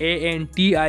ANTISEPTIC,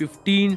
15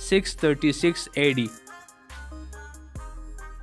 636 AD।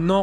9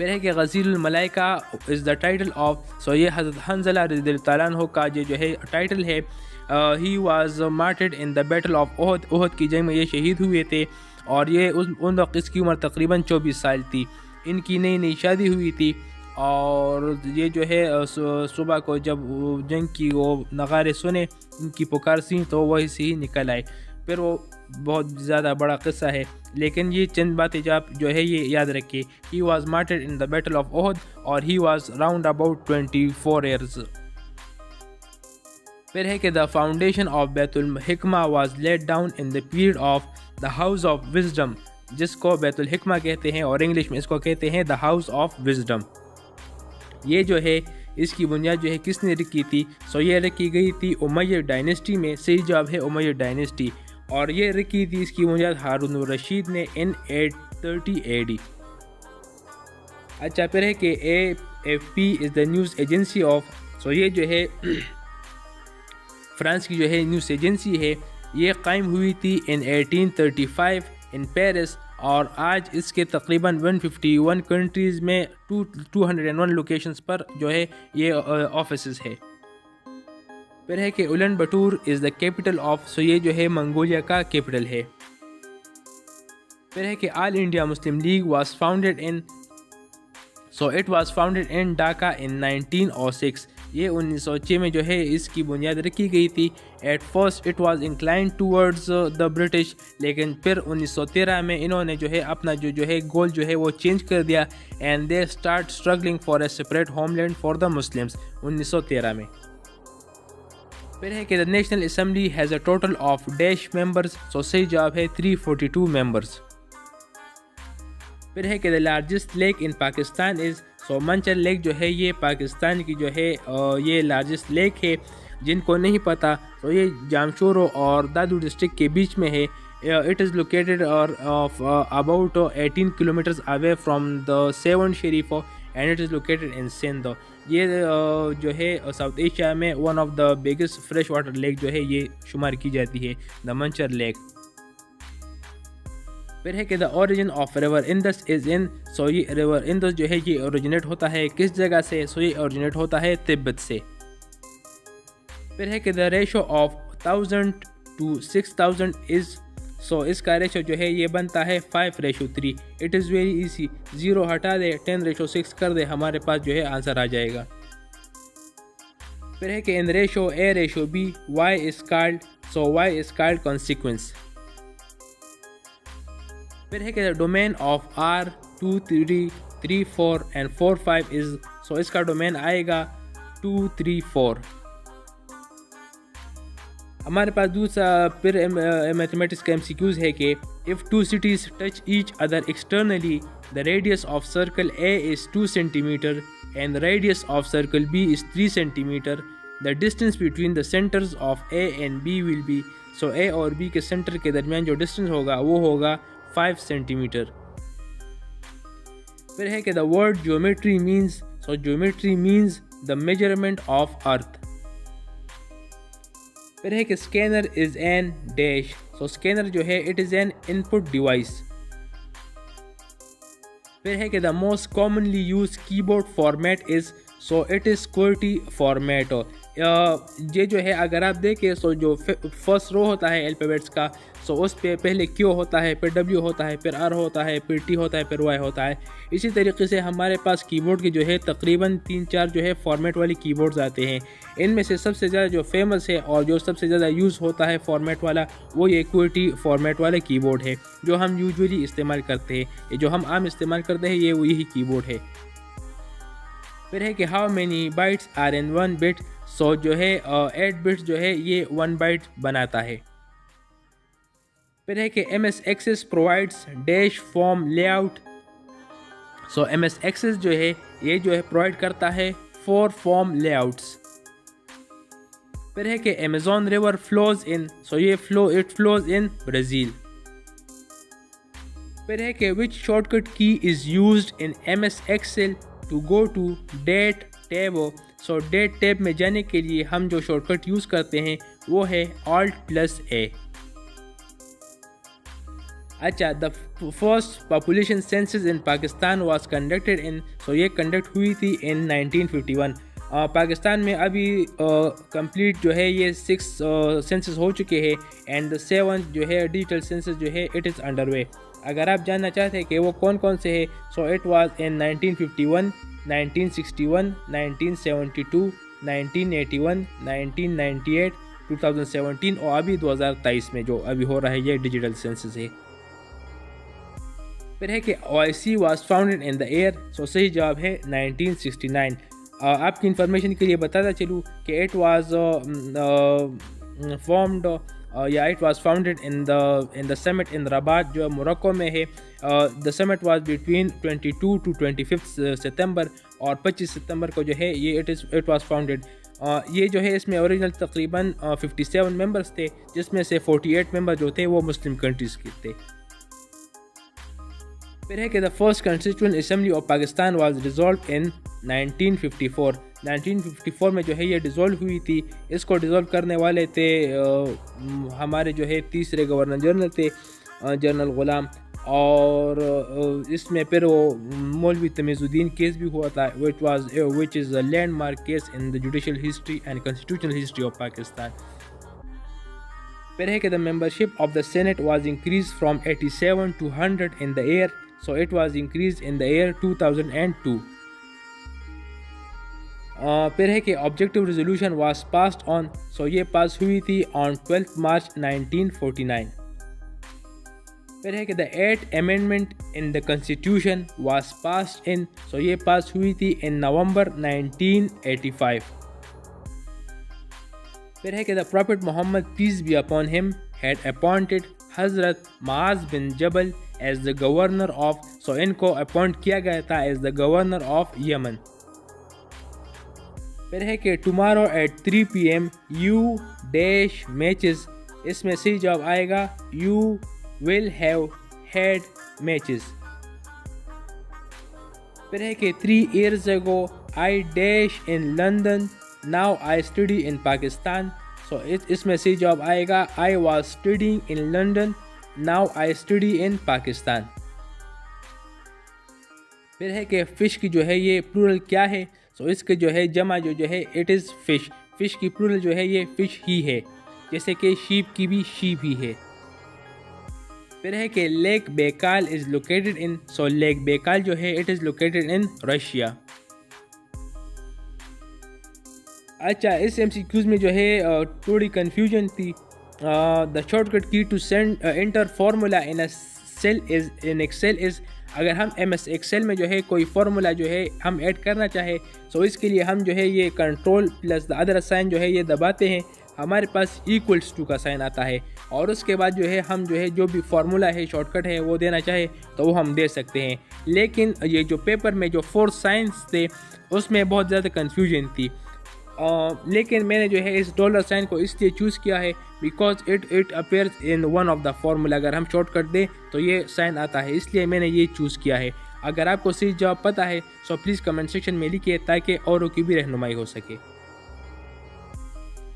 پھر ہے کہ غزیر الملائکہ از دا ٹائٹل آف، سو یہ حضرت حنظلہ رضی اللہ تعالیٰ عنہ کا جو ہے ٹائٹل ہے. He was martyred in the battle of Uhud, Uhud کی جنگ میں یہ شہید ہوئے تھے، اور یہ ان وقت اس کی عمر تقریباً 24 سال تھی. ان کی نئی نئی شادی ہوئی تھی، اور یہ جو ہے صبح کو جب جنگ کی وہ نغارے سنے، ان کی پکار سیں، تو وہی سے ہی نکل آئے. پھر وہ بہت زیادہ بڑا قصہ ہے، لیکن یہ چند باتیں جو ہے یہ یاد رکھیے. He was martyred in the battle of Uhud, اور he was round about 24 years. پھر ہے کہ the foundation of Bait al Hikmah was laid down in the period of the House of Wisdom, جس کو بیت الحکمہ کہتے ہیں، اور انگلش میں اس کو کہتے ہیں دا ہاؤس آف وزڈم. یہ جو ہے اس کی بنیاد جو ہے کس نے رکھی تھی؟ سو یہ رکھی گئی تھی امیہ ڈائنیسٹی میں. صحیح جواب ہے امیہ ڈائنیسٹی، اور یہ رکھی تھی اس کی بنیاد ہارون الرشید نے in 830 AD. اچھا، پھر ہے کہ AFP is the news agency of, so یہ جو ہے فرانس کی جو ہے نیوز ایجنسی ہے. یہ قائم ہوئی تھی in 1835 ان پیرس، اور آج اس کے تقریباً 151 کنٹریز میں 201 لوکیشنز پر جو ہے یہ آفیسز ہے. پھر ہے کہ اولن بٹور از دا کیپٹل آف، سو یہ جو ہے منگولیا کا کیپٹل ہے. پھر ہے کہ all India Muslim League was founded in, so it was founded in Dhaka in 1906. یہ 1906 میں جو ہے اس کی بنیاد رکھی گئی تھی. At first it was inclined towards the British, لیکن پھر 1913 میں انہوں نے جو ہے اپنا جو ہے گول جو ہے وہ چینج کر دیا، and they start struggling for a separate homeland for the Muslims 1913 میں. پھر ہے کہ the national assembly has a total of dash members, so صحیح جواب ہے 342 ممبرز. پھر ہے کہ the largest lake in Pakistan is, so Manchar lake جو ہے یہ پاکستان کی جو ہے یہ لارجسٹ لیک ہے. جن کو نہیں پتہ تو یہ جامشورو اور دادو ڈسٹرکٹ کے بیچ میں ہے. It is located about 18 kilometres away from the seven Sharif, and it is located ان سندھ. یہ جو ہے ساؤتھ ایشیا میں one of the biggest fresh water lake جو ہے یہ شمار کی جاتی ہے، دا منچر لیک. پھر ہے کہ the origin of river Indus is in, so یہ ریور اندس جو ہے یہ اوریجنیٹ ہوتا ہے کس جگہ سے؟ سو یہ اوریجنیٹ ہوتا ہے تبت سے. پھر ہے کہ the ratio of 1000 to 6000 is, so اس کا ریشو جو ہے یہ بنتا ہے 5:3. اٹ از ویری ایزی، 0 ہٹا دے 10:6 کر دے، ہمارے پاس جو ہے آنسر آ جائے گا. پھر ہے کہ in ratio A ratio B Y is called، so Y is called consequence. پھر ہے کہ the domain of R 2 3 3 4 and 4 5 is, so اس کا ڈومین آئے گا 2 3 4. ہمارے پاس دوسرا پھر میتھمیٹکس کا MCQs ہے کہ if two cities touch each other externally, the radius of circle A is 2 centimeter and the radius of circle B is 3 centimeter. The distance between the centers of A and B will be، so A اور B کے centre کے درمیان جو distance ہوگا وہ ہوگا 5 centimeter. پھر ہے کہ the word geometry means، so geometry means the measurement of earth. پھر ہے کہ scanner is an dash، so scanner جو ہے it is an input device. پھر ہے کہ the most commonly used keyboard format is، so it is QWERTY format. یہ جو ہے اگر آپ دیکھیں سو جو فرسٹ رو ہوتا ہے الفابیٹس کا، سو اس پہ پہلے Q ہوتا ہے، پھر W ہوتا ہے، پھر R ہوتا ہے، پھر T ہوتا ہے، پھر Y ہوتا ہے. اسی طریقے سے ہمارے پاس کی بورڈ کے جو ہے تقریباً 3-4 جو ہے فارمیٹ والی کی بورڈز آتے ہیں. ان میں سے سب سے زیادہ جو فیمس ہے اور جو سب سے زیادہ یوز ہوتا ہے فارمیٹ والا، وہ یہ QWERTY فارمیٹ والا کی بورڈ ہے جو ہم یوزولی استعمال کرتے ہیں. یہ جو ہم عام استعمال کرتے ہیں یہ یہی کی بورڈ ہے. پھر ہے کہ how many bytes are in 1 bit، so جو ہے 8 bits جو ہے یہ 1 byte بناتا ہے. پھر ہے کہ MS Access provides dash form layout، سو MS Access جو ہے یہ جو ہے پرووائڈ کرتا ہے 4 form layouts. پھر ہے کہ Amazon river flows in، سو یہ it flows in Brazil. پھر ہے کہ which shortcut key is used in MS Excel to go to date tab، so date tab میں جانے کے لیے ہم جو شارٹ کٹ یوز کرتے ہیں وہ ہے Alt+A. اچھا the first population census in Pakistan was conducted in یہ کنڈکٹ ہوئی تھی in 1951. پاکستان میں ابھی کمپلیٹ جو ہے یہ 6 سینسس ہو چکے ہیں اینڈ 7 جو ہے ڈیجیٹل سینسس جو ہے اٹ از انڈر وے. اگر آپ جاننا چاہتے ہیں کہ وہ کون کون سے ہے سو اٹ واز ان 1951, 1961, 1972, 1981, 1998, 2017 اور ابھی 2023 میں جو ابھی ہو رہا ہے یہ ڈیجیٹل سینسس ہے. پھر ہے کہ OIC was founded in the year سو صحیح جواب ہے 1969. آپ کی انفارمیشن کے لیے بتاتا چلوں کہ اٹ واز فارمڈ یا اٹ واز فاؤنڈیڈ ان دا سمٹ ان رباط جو موروکو میں ہے. دا سمٹ واز بٹوین 22 to 25 ستمبر اور 25 ستمبر کو جو ہے یہ اٹ واز فاؤنڈیڈ. یہ جو ہے اس میں اوریجنل تقریباً 57 ممبرس تھے جس میں سے 48 ممبر جو تھے وہ مسلم کنٹریز کے تھے. پھر ہے کہ the first constituent assembly of Pakistan was dissolved in 1954. 1954 میں جو ہے یہ ڈیزالو ہوئی تھی. اس کو ڈیزالو کرنے والے تھے ہمارے جو ہے تیسرے گورنر جنرل تھے جنرل غلام, اور اس میں پھر وہ مولوی تمیز الدین کیس بھی ہوا تھا which is a landmark case in the judicial history and constitutional history of Pakistan. پھر ہے کہ the membership of the Senate was increased from 87 to 100 in the year so it was increased in the year 2002. پھر ہے کہ objective resolution was passed on so یہ pass ہوئی تھی آن 12 مارچ 1949. پھر ہے کہ the 8th amendment in the constitution was passed in so یہ پاس ہوئی تھی ان نومبر 1985. پھر ہے کہ the prophet Muhammad peace be upon him had appointed Hazrat Muaz bin Jabal as the governor of so ان کو اپوائنٹ کیا گیا تھا as the governor of Yemen. پھر ہے کہ tomorrow at 3 PM you dash matches, اس میں صحیح جواب آئے گا you will have had matches. پھر ہے کہ 3 years ago I dash in London now I study in Pakistan سو اس میں صحیح جواب آئے گا I was studying in London now I study in Pakistan. پھر ہے کہ فش کی جو ہے یہ پلورل کیا ہے سو اس کے جو ہے جمع جو ہے اٹ از فش. فش کی پلورل جو ہے یہ فش ہی ہے, جیسے کہ شیپ کی بھی شیپ ہی ہے. پھر ہے کہ lake Baikal is located in so lake Baikal جو ہے it is located in Russia. اچھا اس MCQs میں جو ہے تھوڑی کنفیوژن تھی. دا shortcut key to send enter formula in cell is in Excel is اگر ہم MS ایکسل میں جو ہے کوئی فارمولا جو ہے ہم ایڈ کرنا چاہے سو اس کے لیے ہم جو ہے یہ control plus the other sign جو ہے یہ دباتے ہیں, ہمارے پاس ایکولس ٹو کا سائن آتا ہے اور اس کے بعد جو ہے ہم جو ہے جو بھی فارمولا ہے شارٹ کٹ ہے وہ دینا چاہے تو وہ ہم دے سکتے ہیں. لیکن یہ جو پیپر میں جو 4 سائنس تھے اس میں بہت زیادہ کنفیوژن تھی, لیکن میں نے جو ہے اس ڈالر سائن کو اس لیے چوز کیا ہے because it appears in one of the formula. اگر ہم شارٹ کٹ دیں تو یہ سائن آتا ہے, اس لیے میں نے یہ چوز کیا ہے. اگر آپ کو صحیح جواب پتہ ہے سو پلیز کمنٹ سیکشن میں لکھیے تاکہ اوروں کی بھی رہنمائی ہو سکے.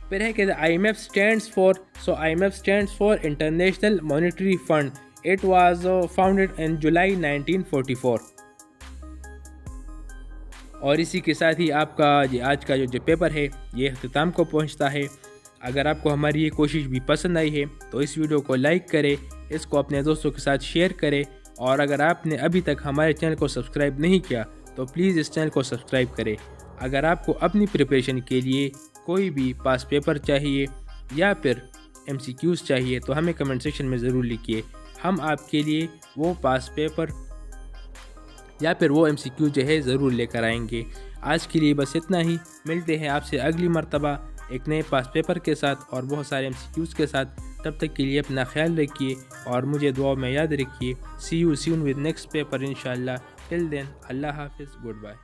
پھر ہے کہ IMF stands for so IMF stands for International Monetary Fund. It was founded in July 1944. اور اسی کے ساتھ ہی آپ کا آج کا جو پیپر ہے یہ اختتام کو پہنچتا ہے. اگر آپ کو ہماری یہ کوشش بھی پسند آئی ہے تو اس ویڈیو کو لائک کرے, اس کو اپنے دوستوں کے ساتھ شیئر کرے, اور اگر آپ نے ابھی تک ہمارے چینل کو سبسکرائب نہیں کیا تو پلیز اس چینل کو سبسکرائب کرے. اگر آپ کو اپنی پریپریشن کے لیے کوئی بھی پاس پیپر چاہیے یا پھر MCQs چاہیے تو ہمیں کمنٹ سیکشن میں ضرور لکھیے, ہم آپ کے لیے وہ پاس پیپر یا پھر وہ MCQ جو ہے ضرور لے کر آئیں گے. آج کے لیے بس اتنا ہی, ملتے ہیں آپ سے اگلی مرتبہ ایک نئے پاس پیپر کے ساتھ اور بہت سارے MCQs کے ساتھ. تب تک کے لیے اپنا خیال رکھیے اور مجھے دعاؤں میں یاد رکھیے. See you soon with next paper انشاءاللہ. Till then, اللہ حافظ, گڈ بائے.